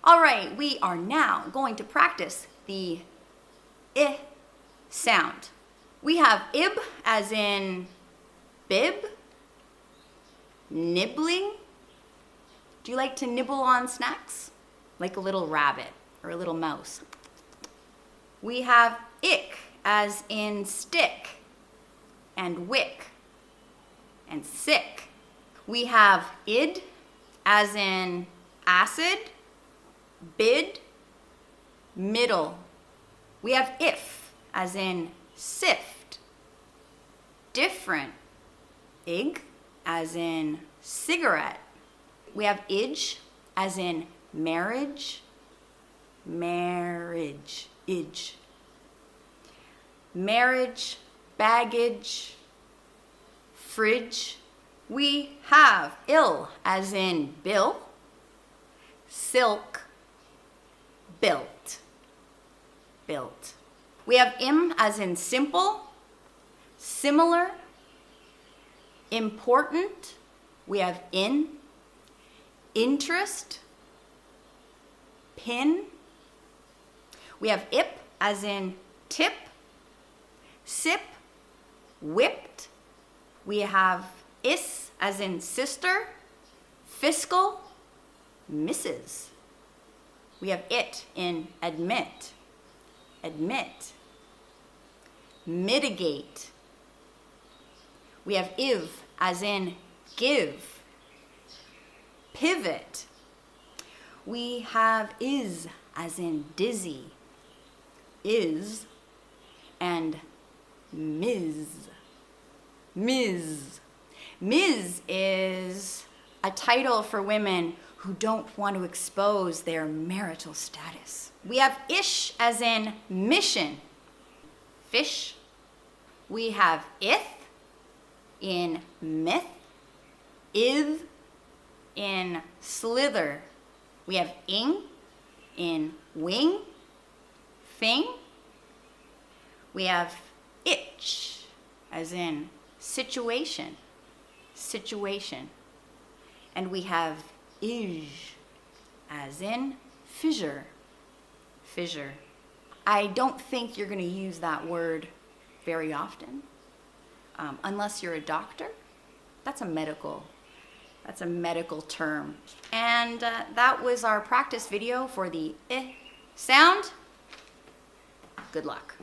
All right, we are now going to practice the I sound. We have ib as in bib, nibbling. Do you like to nibble on snacks? Like a little rabbit or a little mouse. We have ick as in stick and wick and sick. We have id as in acid, bid, middle. We have if as in sift, different, ig as in cigarette. We have idge as in marriage, marriage, idge. Marriage, baggage, fridge. We have ill as in bill, silk, built, built. We have im as in simple, similar, important. We have in, interest, pin. We have ip as in tip, sip, whipped. We have is as in sister, fiscal, Mrs. We have it in admit, admit, mitigate. We have iv as in give, pivot. We have is as in dizzy, is, and Ms. Ms. Ms. is a title for women who don't want to expose their marital status. We have ish as in mission, fish. We have ith in myth, ith in slither. We have ing in wing, thing. We have itch as in situation, situation. And we have ij as in fissure, fissure. I don't think you're going to use that word very often, unless you're a doctor. That's a medical term. And that was our practice video for the I sound. Good luck.